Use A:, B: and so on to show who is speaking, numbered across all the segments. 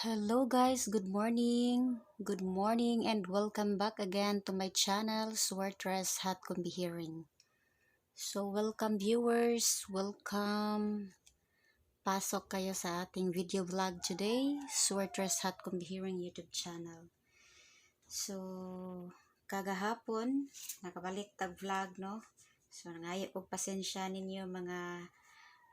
A: Hello guys, good morning. Good morning and welcome back again to my channel, Swartress Hat Hearing. So welcome viewers, welcome. Pasok kayo sa ating video vlog today, Swartress Hat Hearing YouTube channel. So kagahapon, nakabalik tag vlog no. So nangayo og pasensya ninyo mga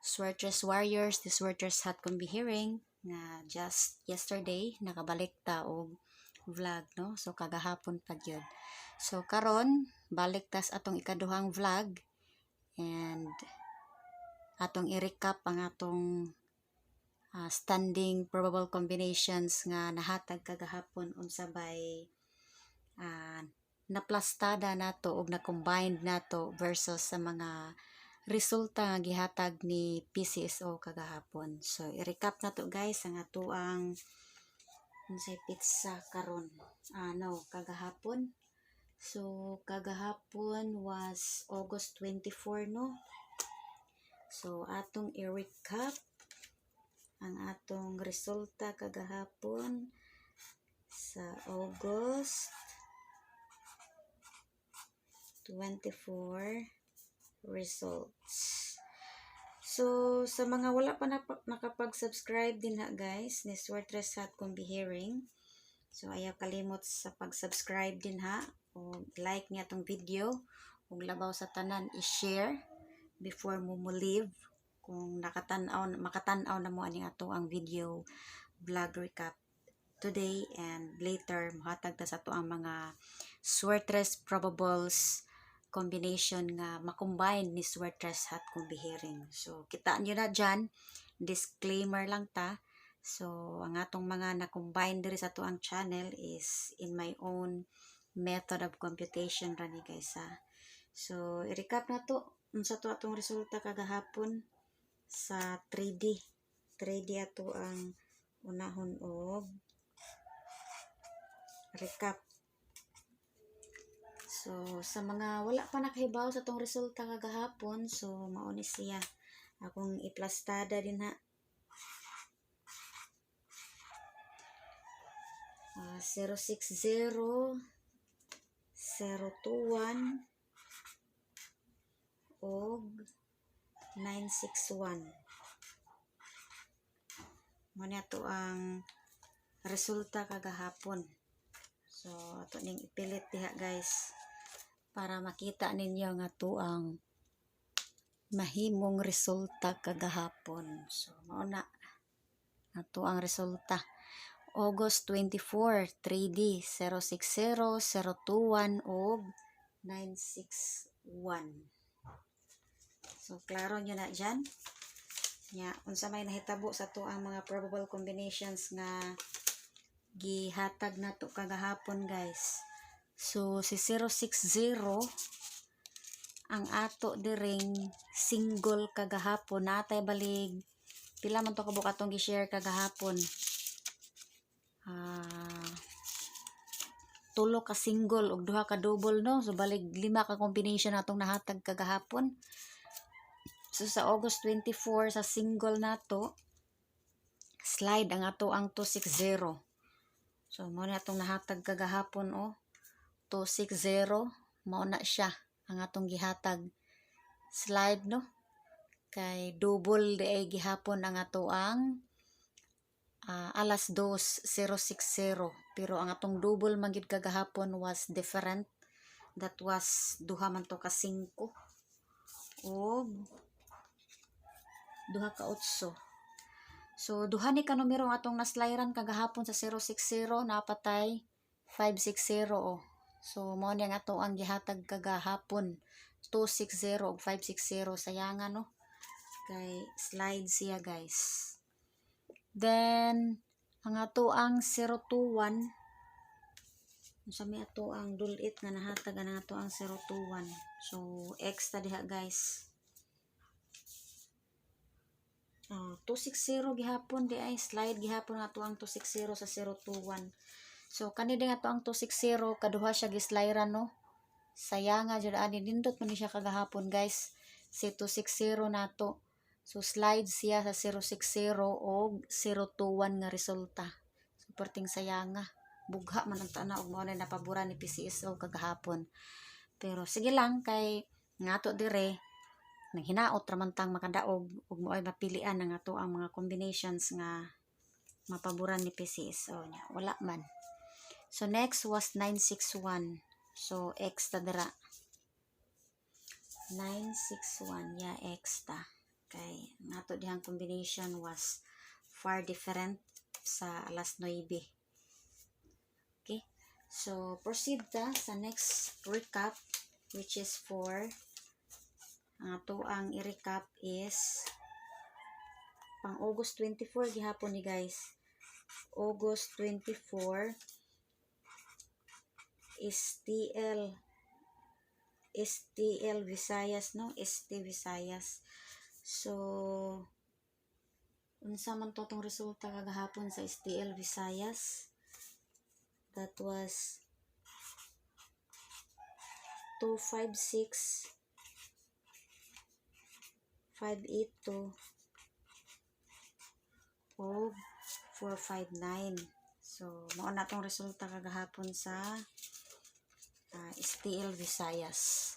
A: Swartress Warriors, the Swartress Hat Hearing nga just yesterday nakabalik ta og vlog no. So kagahapon pa gyud. So karon balik tas atong ikaduhang vlog and atong i-recap ang atong standing probable combinations nga nahatag kagahapon unsa bay naplastada nato og na-combined nato versus sa mga resulta nga gihatag ni PCSO kagahapon. So i-recap na to guys ang ato ang unsay pizza karon. Kagahapon. So kagahapon was August 24 no. So atong i-recap ang atong resulta kagahapon sa August 24 results. So sa mga wala pa nakapag-subscribe din ha guys ni Swartress Hat Hearing, so ayaw kalimot sa pag-subscribe din ha, o like niya tong video, ug labaw sa tanan i-share before mo leave kung makatan-aw na mo ani ato ang video vlog recap today, and later mohatag ta sa ato ang mga Swartress probables combination nga makombine ni Swartress Hat Hearing. So kita nyo na dyan, disclaimer lang ta. So ang atong mga na-combine diri sa to ang channel is in my own method of computation rani guys ha. So i-recap na to unsa to atong resulta kagahapon sa 3D ato ang unahon og recap. So sa mga wala pa nakahibaw sa tong resulta kagahapon, so mao ni siya akong iplastada din ha. 060, 021 og 961. Mo na to ang resulta kagahapon. So ato ning ipilit diha guys para makita ninyo nga to ang mahimong resulta kagahapon. So mao na ato ang resulta. August 24, 3D 060, 021 og 961. So klaro nyo na dyan. Unsa may nahitabo sa to ang mga probable combinations nga gihatag na to kagahapon guys. So si 060 ang ato diring single kagahapon, natay balig pila man to kabuk atong gi-share kagahapon. Tulo ka single ug duha ka double no. So balig 5 ka combination atong nahatag kagahapon. So sa August 24 sa single nato, slide ang ato ang 260. So mao na atong nahatag kagahapon 260 mao na siya ang atong gihatag slide no. Kay double di ay gihapon ang ato ang alas 2:060, pero ang atong double man gid kagahapon was different. That was duha man to ka 5 og duha ka 8. So duha ni ka numero atong naslayran kagahapon sa 060, napatay 560 So mao ni ang ato ang gihatag kagahapon 260 ug 560. Sayangan no, kay slide siya guys. Then ang ato ang 021, unsa may ato ang dulit nga nahatag ang ato ang 021. So X ta diha guys. 260 gihapon di ay slide gihapon ato ang 260 sa 021. So kani din ato ang 260 kaduha siya gislayran no. Sayanga jud ani nindot man siya kagahapon guys. Si 260 nato. So slide siya sa 060 o 021 nga resulta. perting sayanga. Bugha man ang tanaw og mao na napabura ni PCSO kagahapon. Pero sige lang kay ngato dire naghinaot ramantang makadaog ug moay mapilian ang ato ang mga combinations nga mapaboran ni PCSO nya. Wala man. So next was 961. So X ta dira. 961 ya X ta. Kay nato dihang combination was far different sa alas 9. Okay. So proceed ta sa next recap, which is for ang ato ang i-recap is pang August 24 gihapon ni guys. August 24 is STL Visayas, no? ST Visayas. So unsa man to tong resulta kagahapon sa STL Visayas? That was 256 582 o 459. So mao na tong resulta kagahapon sa STL Visayas.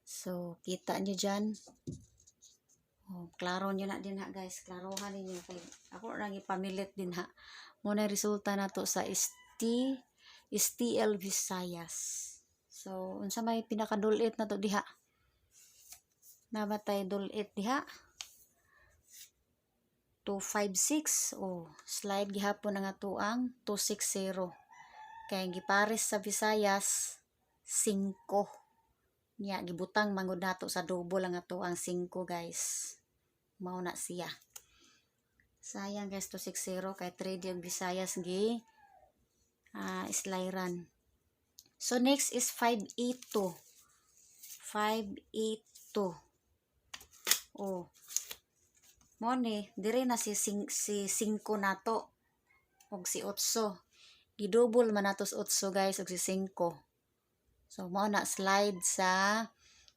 A: So kita nyo dyan. Klaro nyo na din ha guys. Klarohan ninyo. Kay ako lang ipamilit din ha. Muna resulta na to sa STL Visayas. So unsa may pinakadulit na to diha. Nabatay dulit diha. 256. Slide gihapon nga to ang 260. Kay gipares sa Visayas 5. Nya gibutang mangud nato sa double ang ato ang 5 guys. Mao na siya. Sayang guys 260 kay 3 yung Visayas gi slideran. So next is 582. 582. Mo ni dire na si 5 nato og si 8. Gidouble man nato sa 8 guys og si 5. So mao na slide sa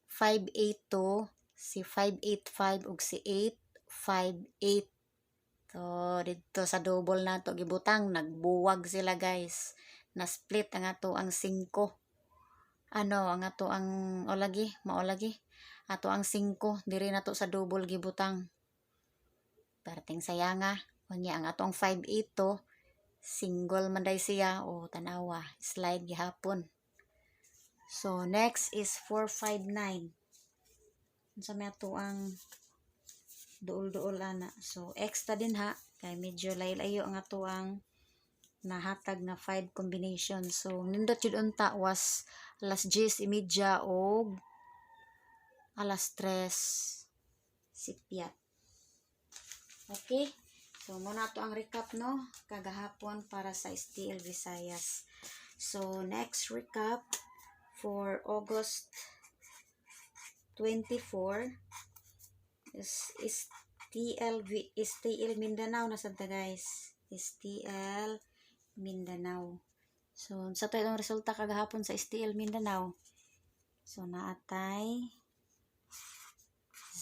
A: 582, si 585 ug si 858. So dito sa double nato gibutang nagbuwag sila guys. Na split ang ato ang 5. Ang ato ang mao lagi. Ato ang 5 diri nato sa double gibutang. Perting sayanga. Kunya ang atong 582 single man day siya tanawa slide gihapon. So next is 459. Unsa may ato ang duol-duol ana. So extra din ha kay medyo layo ang ato ang nahatag na 5 combination. So nindot jud unta was alas 10:30 og alas 3 sipyat. Okay. So muna to ang recap no kagahapon para sa STL Visayas. So next recap for August 24 is STL Mindanao na sad guys. STL Mindanao. So sa to itong resulta kagahapon sa STL Mindanao. So naatay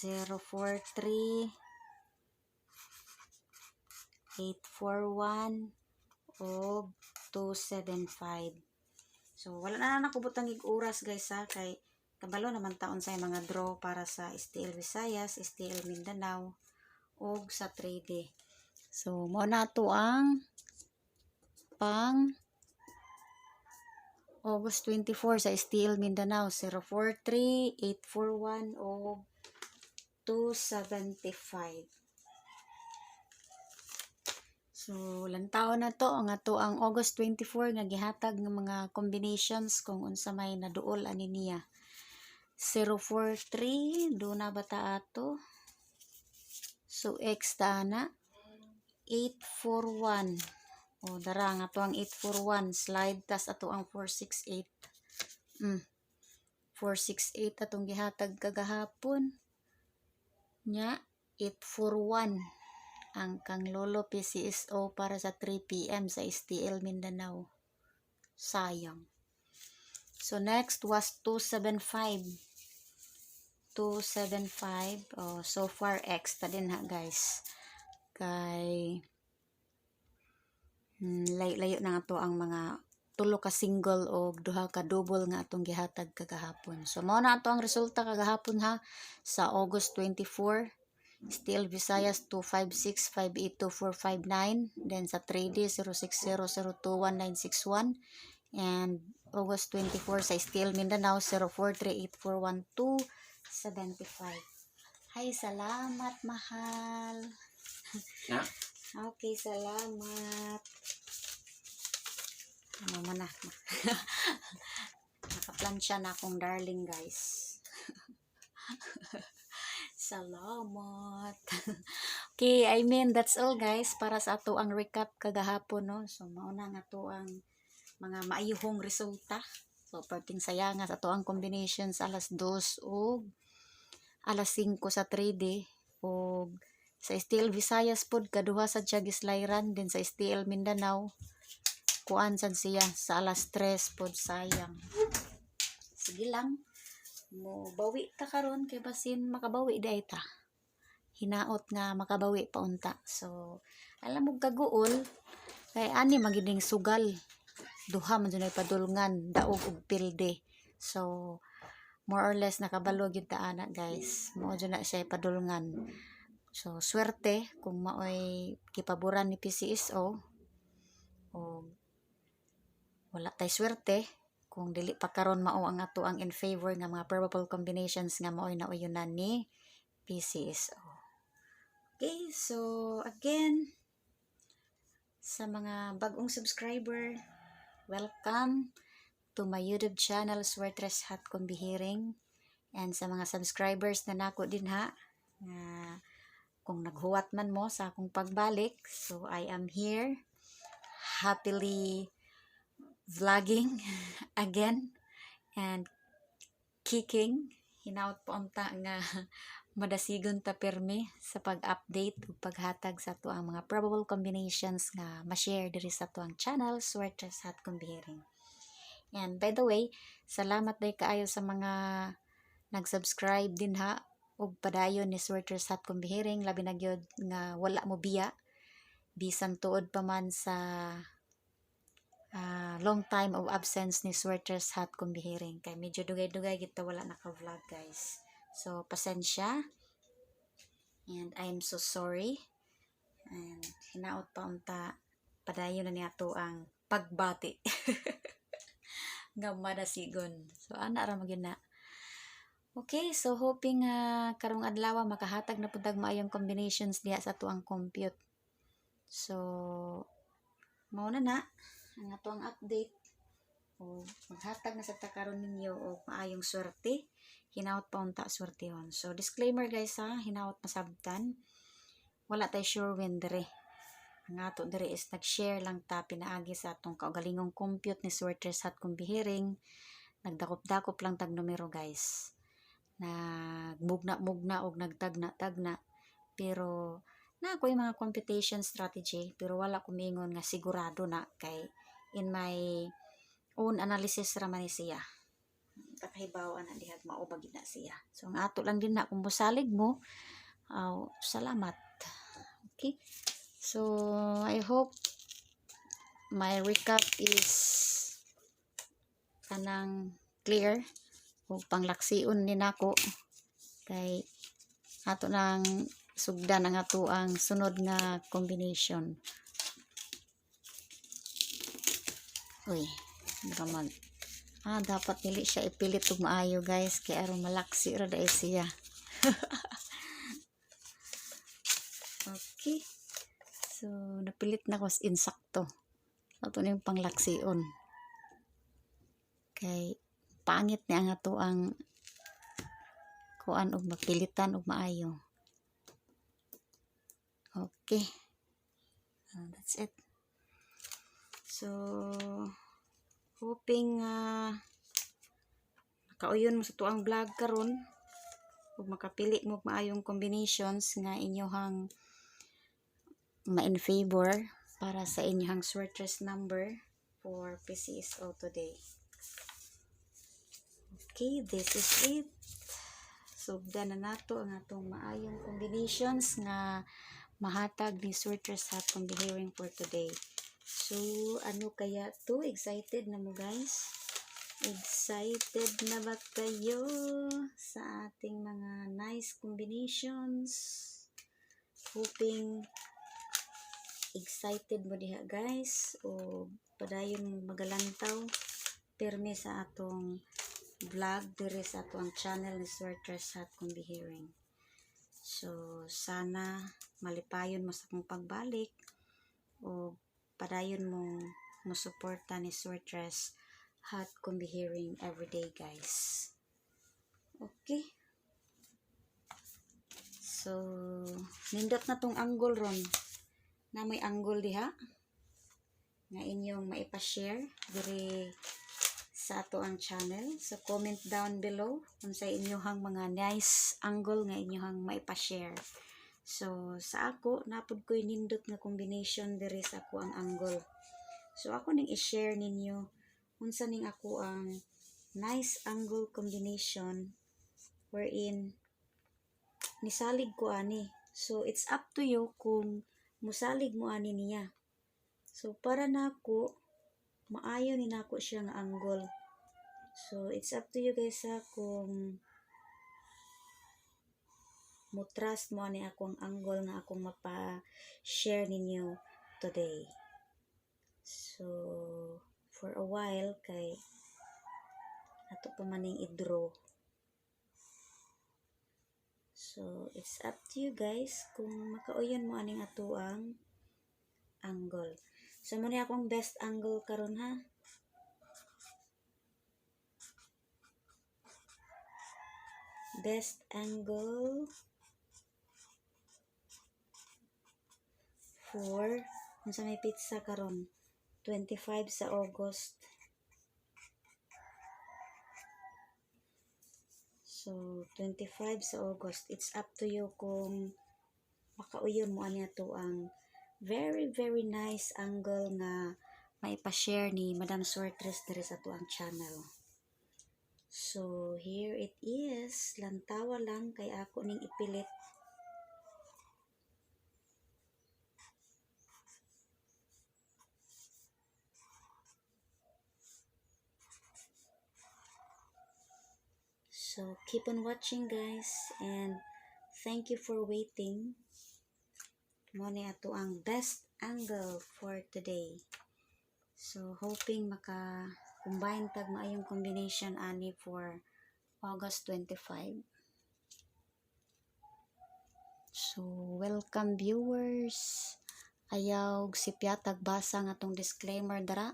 A: 043 841 o 275. So wala na nakubutang oras guys ha kay kabalo naman taon sa mga draw para sa STL Visayas, STL Mindanao o sa 3D. So mo na to ang pang August 24 sa STL Mindanao 043 841 o 275. So, lantaw na to ang ato ang August 24 nga gihatag ng mga combinations kung unsa may naduol ani niya. 043 do na bata ato. So X ta na 841. Dara nga to ang 841 slide tas ato ang 468. 468 atong gihatag kagahapon. Nya 841 ang kang lolo PCSO para sa 3 PM sa STL Mindanao. Sayang. So next was 275. 275. So far X ta din ha guys. Kay layo na nga to ang mga tulo ka single o duha ka double nga atong gihatag kagahapon. So mao na ato ang resulta kagahapon ha sa August 24. Still Visayas 256-582-459. Then sa 3D 060021961. And August 24 sa Still Mindanao 04384125. Hay, salamat mahal.
B: Na?
A: Okay, salamat. Ano mo na. Nakaplansya na akong darling guys. Salamat. Okay, I mean that's all guys para sa ato ang recap kagahapon no. So mauna nga to ang mga maayuhong resulta. So perting saya nga sa ato ang combinations alas 2 o alas 5 sa 3D o sa STL Visayas pod kaduha sa Gislairan din sa STL Mindanao kuan sad siya sa alas 3 pod sayang. Sige lang. Mo bawi ta karon kay basin makabawi day ta. Hinaot nga makabawi pa unta. So alam mo kaguol kay ani magiding sugal. Duha man dunay padulngan daog ug pilde. So more or less nakabalo gyud ta ana guys. Mao jud na siya padulngan. So swerte kung maoy kipaboran ni PCSO o wala tay swerte kung dili pa karon mao ang ato ang in favor nga mga probable combinations nga maoy nauyunan ni PCSO. Okay, so again sa mga bagong subscriber, welcome to my YouTube channel Swertres Hat Kumbihiring. And sa mga subscribers na nako din ha nga kung naghuwat man mo sa akong pagbalik, so I am here happily vlogging again and kicking. Hinaut po unta nga madasigon ta permi sa pag-update ug paghatag sa ato ang mga probable combinations nga ma-share diri sa ato ang channel Swertres Hat Kumbihiring. And by the way, salamat day kaayo sa mga nag-subscribe din ha ug padayon ni Swertres Hat Kumbihiring labi na gyud nga wala mo biya bisan tuod pa man sa long time of absence ni Swertres Hat Kumbihiring kay medyo dugay-dugay kita wala naka-vlog guys. So pasensya and I'm so sorry and hinaot pa unta padayon na niato ang pagbati nga madasigon. So ana ra magyud na. Okay, so hoping karong adlaw makahatag na pud tag maayong combinations diha sa tuang compute. So mao na ang ato ang update. O maghatag na sa ta karon ninyo og maayong swerte. Hinaot pa unta swertehon. So disclaimer guys ha, hinaot masabtan. Wala tay sure win dire. Ang ato dire is nag-share lang ta pinaagi sa atong kaugalingong compute ni Swertres Hat Kumbihiring. Nagdakop-dakop lang tag numero guys. Nagmugna-mugna og nagtagna-tagna pero na ako yung mga computation strategy pero wala ko mingon nga sigurado na kay in my own analysis ra man siya pakahibaw ana dihag mao ba gid na siya. So ang ato lang din na kung mosalig mo salamat. Okay, so I hope my recap is kanang clear o panglaksiun ni nako kay ato nang sugdan ang ato ang sunod nga combination. Uy, naman. Dapat dili siya ipilit ug maayo guys kay aron malaksi ra dai siya. Okay. So napilit na ko insakto. Ato na yung panglaksion. Kay pangit ni ang ato ang kuan og magpilitan og maayo. Okay. That's it. So hoping nakauyon mo sa tuang vlog karon ug makapili mo maayong combinations nga inyohang ma-in favor para sa inyohang Swertres number for PCSO today. Okay, this is it. Sugdan na nato ang atong maayong combinations nga mahatag ni Swertres Hat Kumbihiring for today. So, ano kaya to? Excited na mo guys? Excited na ba kayo sa ating mga nice combinations? Hoping excited mo diha guys o padayon magalantaw perme sa atong vlog diri sa atong channel ni Swertres Hot Combihiring. So sana malipayon mo sa akong pagbalik o padayon mo suporta ni Swertres Hot Combihiring everyday guys. Okay. So nindot na tong angle ron. Na may angle diha nga inyong maipa-share diri sa ato ang channel. So comment down below kung sa inyohang mga nice angle nga inyohang maipa-share. So sa ako napud ko'y nindot nga combination diri sa ako ang angle. So ako ning i-share ninyo unsa ning ako ang nice angle combination wherein nisalig ko ani. So it's up to you kung musalig mo ani niya. So para nako maayo ni nako siya nga angle. So it's up to you guys kung mo trust mo ani akong angle nga akong mapa-share ninyo today. So for a while kay ato pa maning i-draw. So, it's up to you guys kung makauyon mo aning ato ang angle. So, muna akong best angle karon ha. Best angle for unsa may pizza karon 25 sa August. So, 25 sa August. It's up to you kung makauyon mo ani ato ang very very nice angle nga maipa-share ni Madam Swertres diri sa ato ang channel. So here it is. Lantawa lang kay ako ning ipilit. So keep on watching guys and thank you for waiting. Muna ato ang best angle for today. So hoping maka-combine tag maayong combination ani for August 25. So welcome viewers. Ayaw sipyatag basa nga tong disclaimer dara.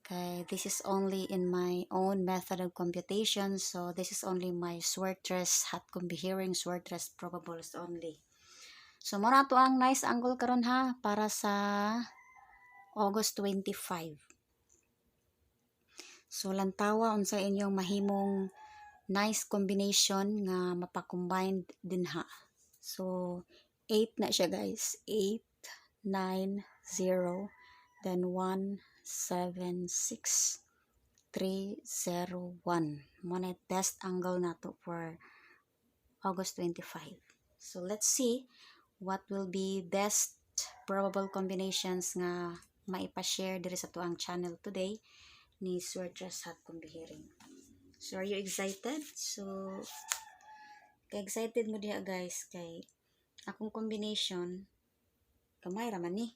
A: Okay, this is only in my own method of computation. So this is only my Swertres Hot Combihiring Swertres probables only. So muna to ang nice angle karon ha para sa August 25. So lantawa unsa inyong mahimong nice combination nga mapa-combine din ha. So 8 na siya guys. 8, 9, 0, then 1, 7, 6, 3, 0, 1. Muna best angle na to for August 25. So let's see what will be best probable combinations nga maipa-share diri sa tuang channel today ni Swertres Hot Combihiring. So are you excited? So excited mo diha guys kay akong combination kamay ra man ni.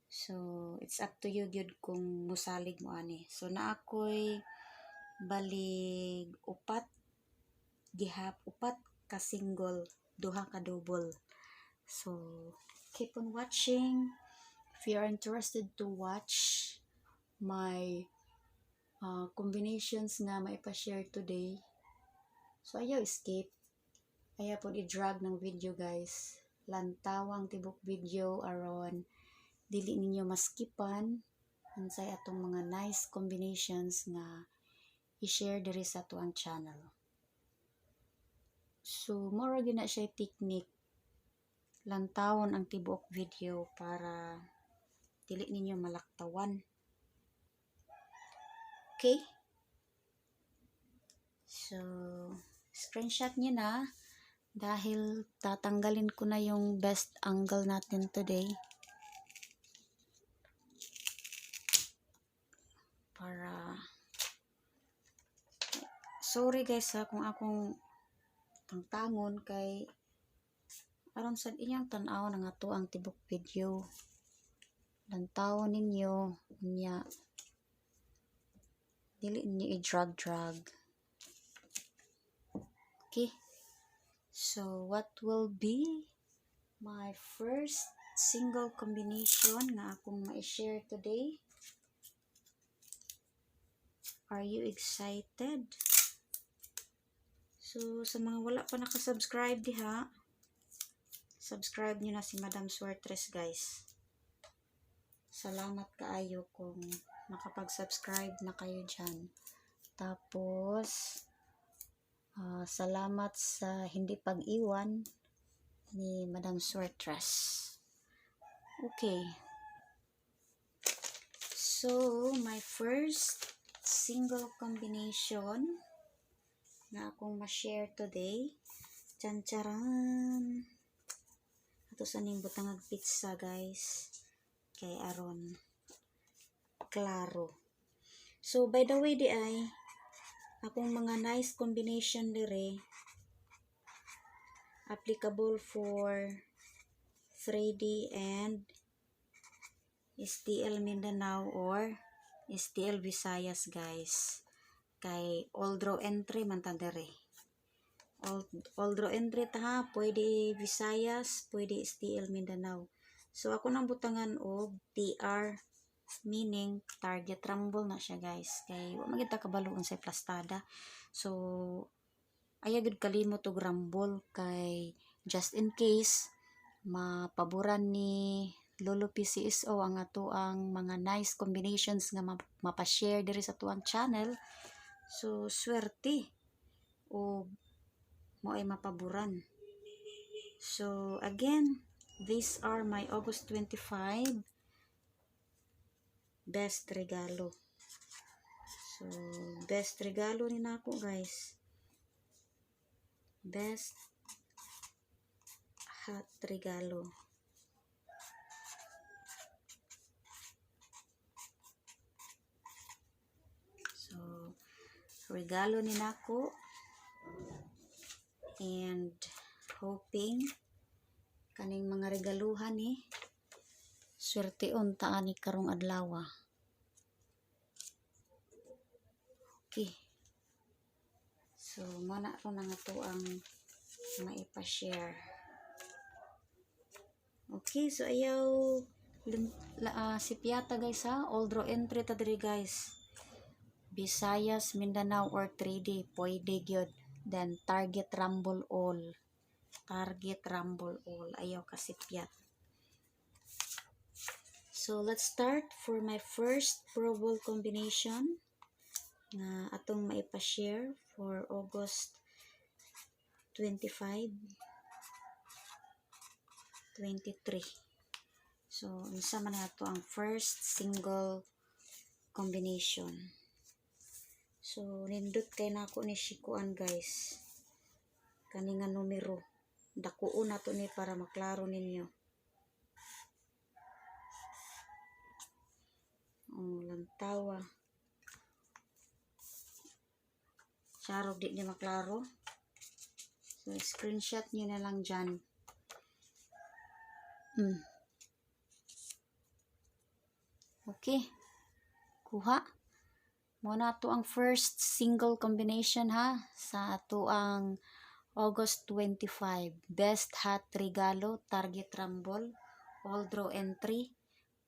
A: So it's up to you gyud kung musalig mo ani. So na ako'y balig upat ka single, duha ka double. So keep on watching if you are interested to watch my combinations nga maipa-share today. So ayaw escape. Ayaw po i-drag ng video guys. Lantawang tibok video aron dili ninyo maskipan unsay atong mga nice combinations nga i-share diri sa tuang channel. So mura gyud na siya technique. Lantawon ang tibok video para dili ninyo malaktawan. Okay? So screenshot niyo na dahil tatanggalin ko na yung best angle natin today. sorry guys ha kung akong tangtangon kay aron sa inyong tan-aw na nga to ang tibok video. Lantaw ninyo nya dili ninyo i-drag. Okay. So what will be my first single combination nga akong ma-share today? Are you excited? So sa mga wala pa nakasubscribe diha, subscribe nyo na si Madam Swertres guys. Salamat kaayo kung nakapag-subscribe na kayo dyan. Tapos, salamat sa hindi pag-iwan ni Madam Swertres. Okay. So, my first single combination na akong ma-share today. Tsan-charan! Ito sa ning butangag pizza guys. Kay aron klaro. So by the way di ay akong mga nice combination dire applicable for 3D and STL Mindanao or STL Visayas guys. Kay all draw entry man ta dire. All draw entry ta ha, pwede Visayas, pwede STL Mindanao. So ako nang butangan og TR, meaning target rumble na siya guys. Kay wa magita kabaluon sa plastada. So aya gud kalimot og rumble kay just in case mapaboran ni Lolo PCSO ang ato ang mga nice combinations nga mapa-share diri sa tuang channel. So swerte o mo ay mapaboran. So again, these are my August 25 best regalo. So, best regalo ni nako guys. Best hot regalo. So, regalo ni nako and hoping kaning mga regaluhan ni swerteon taan ni karong adlaw. Okay. So mana ro na nga to ang maipa-share. Okay, so ayaw si Piata guys ha, all draw entry ta diri guys. Visayas, Mindanao or 3D pwede gyud. Then target rumble all. Target rumble all. Ayaw kasi piyat. So, let's start for my first Pro Bowl combination na atong maipa-share for August 25, 23. So, isa man na ito ang first single combination. So, nindot kay nako ni Shikuan guys. Kaninga numero. Dakuon na to ni para maklaro ninyo. Oh, lantawa. Charog di niya maklaro. So, screenshot nyo na lang dyan. Okay. Kuha. Muna to ang first single combination ha. Sa ato ang August 25. Best hot regalo, target rumble, all draw entry,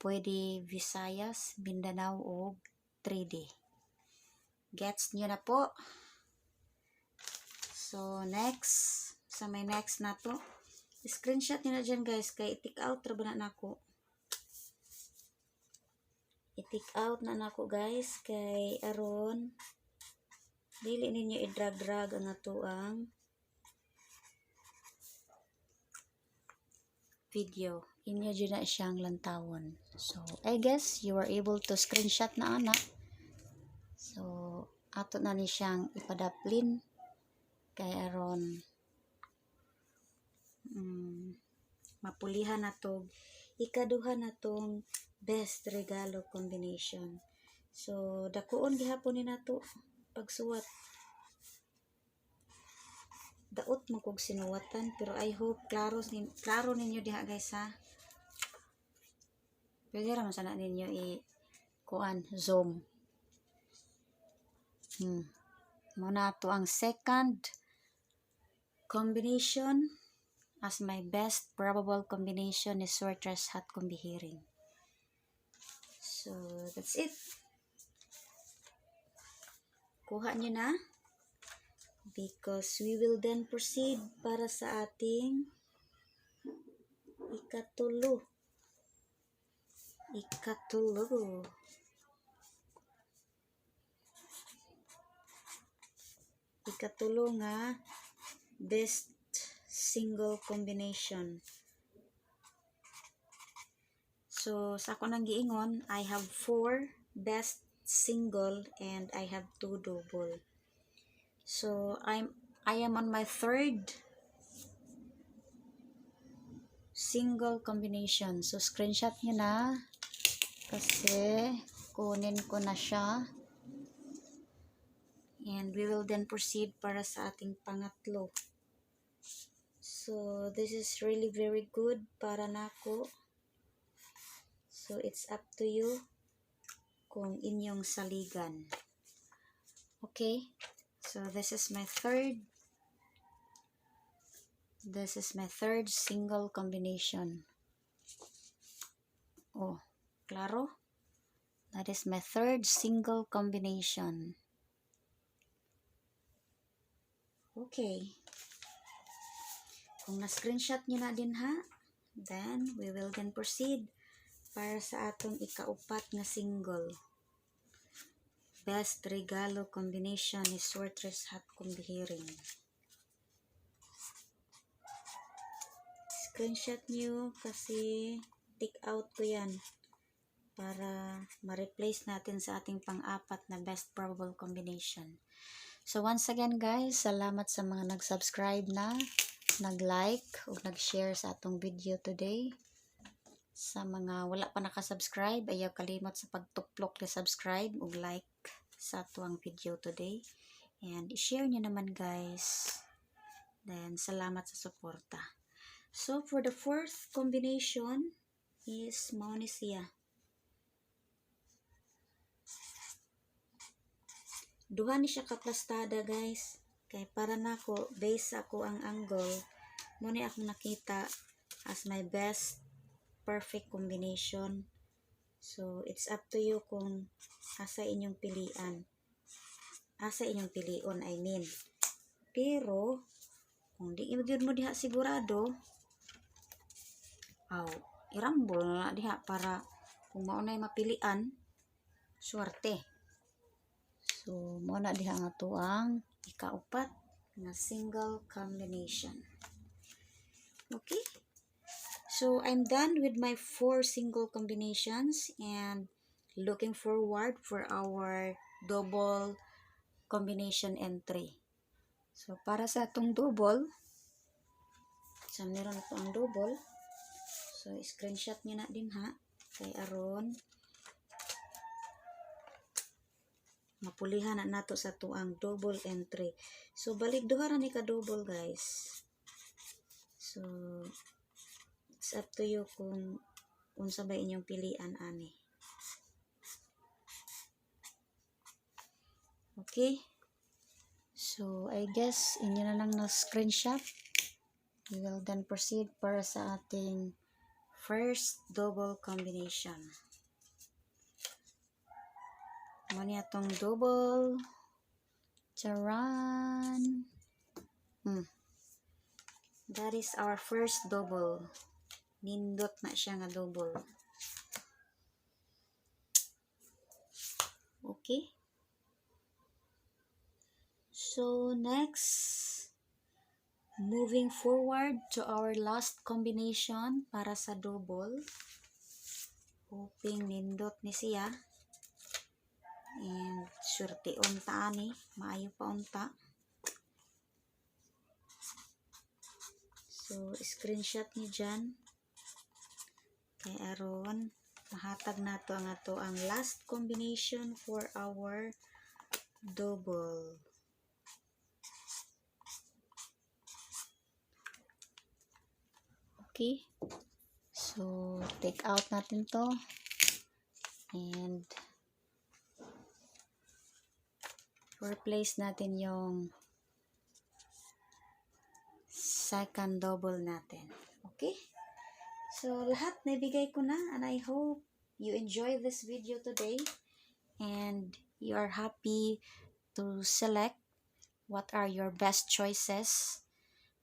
A: pwede Visayas, Mindanao o 3D. Gets nyo na po. So next, sa may next na to, screenshot nyo na dyan guys, kay i-tick out ra ba na ako. I-tick out na nako guys, kay aron dili ninyo i-drag ang ato ang video. Inyo dyan na siyang lantawon. So, I guess you were able to screenshot na ana. So, ato na ni siyang ipadaplin kay aron mapulihan na to. Ikaduha na tong best regalo combination. So, dakuon gihapon ni nato pagsuwat. daot mo kog sinuwatan, pero I hope klaro ninyo diha guys ha. Pwede raman sana ninyo kuan zoom. Muna to ang second combination as my best probable combination is Swertres Hat Kumbihiring. So that's it. Kuha nyo na, because we will then proceed para sa ating ikatulo nga best single combination. So sa ako nang giingon, I have 4 best single and I have 2 double. So I am on my third single combination. So screenshot nyo na kasi kunin ko na siya. And we will then proceed para sa ating pangatlo. So this is really very good para nako. So it's up to you kung inyong saligan. Okay? So this is my third single combination. Oh, klaro? That is my third single combination. Okay. Kung na-screenshot nyo na din ha, then we will then proceed para sa atong ikaupat na single. Best regalo combination is Swertres Hat Kumbihiring. Screenshot nyo kasi take out ko yan para ma-replace natin sa ating pang-apat na best probable combination. So once again guys, salamat sa mga nag-subscribe na, nag-like o nag-share sa atong video today. Sa mga wala pa nakasubscribe, ayaw kalimot sa pagtuklok na subscribe o like sa atuang video today. And i-share nyo naman guys. Then salamat sa suporta. So for the fourth combination is Maunisia. Duha ni siya kaplastada guys. Kay para nako base ako ang angle, muna akong nakita as my best perfect combination. So it's up to you kung asa inyong pilian. Asa inyong pilion, I mean. Pero kung di gyud mo diha sigurado, irambol na diha para kung maunay mapilian, swerte. So, muna diha nga to ang ikaupat na single combination. Okay? So, I'm done with my 4 single combinations and looking forward for our double combination entry. So, para sa atong double, so, meron na ang double. So, screenshot nyo na din ha. Kay aron mapulihan na nato sa tuang double entry. So balik duha ra ni ka double guys. So it's up to you kung unsa ba inyong pilian ani. Okay? So I guess inyo na lang na screenshot. We will then proceed para sa ating first double combination. Muna itong double. Charan. That is our first double. Nindot na siya nga double. Okay. So next, moving forward to our last combination para sa double. Hoping nindot ni siya. And surti unta ani, maayo pa unta. So screenshot ni dyan. Kay aron mahatag nato ang last combination for our double. Okay. So, take out natin to. And replace natin yung second double natin. Okay? So, lahat naibigay ko na, and I hope you enjoy this video today and you are happy to select what are your best choices,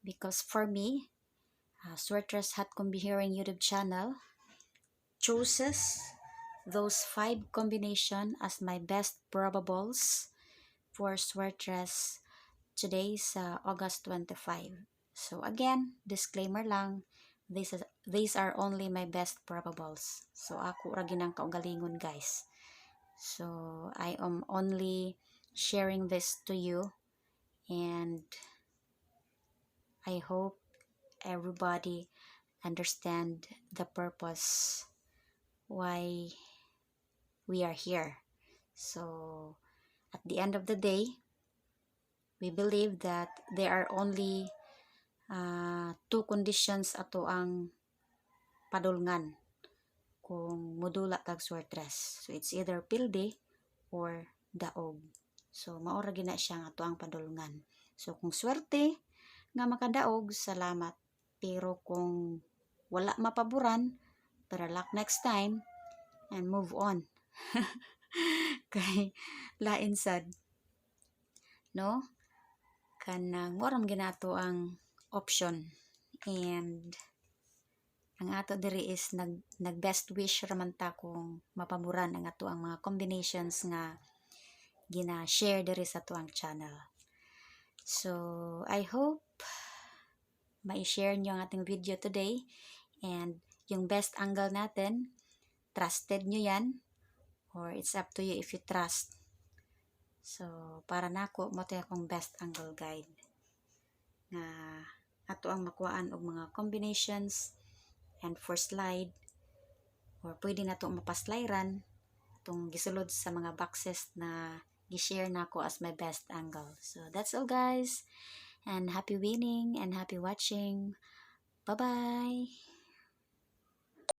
A: because for me, Sweatress Hat Kumbihiring YouTube channel chooses those 5 combination as my best probables for Sweatress today sa August 25. So again, disclaimer lang, these are only my best probables. So ako ra ginang kaugalingon, guys. So I am only sharing this to you, and I hope everybody understand the purpose why we are here. So at the end of the day, we believe that there are only 2 conditions ato ang padulngan kung modula tag Sweatress. So it's either pildi or daog. So maura gina siya nga ato ang padulngan. So kung swerte nga makadaog, salamat. Pero kung wala mapaboran, better luck next time and move on. Kay lain sad, no? Kanang moram ginato ang option, and ang ato diri is nag best wish raman ta kung mapaboran ang ato ang mga combinations nga gina-share diri sa ato ang channel. So I hope mai-share nyo ang ating video today, and yung best angle natin, trusted nyo yan, or it's up to you if you trust. So para nako mo tayo akong best angle guide nga ato ang makuhaan og mga combinations, and for slide, or pwede na itong mapaslayran itong gisulod sa mga boxes na gi-share na ako as my best angle. So that's all, guys, and happy winning and happy watching. Bye bye.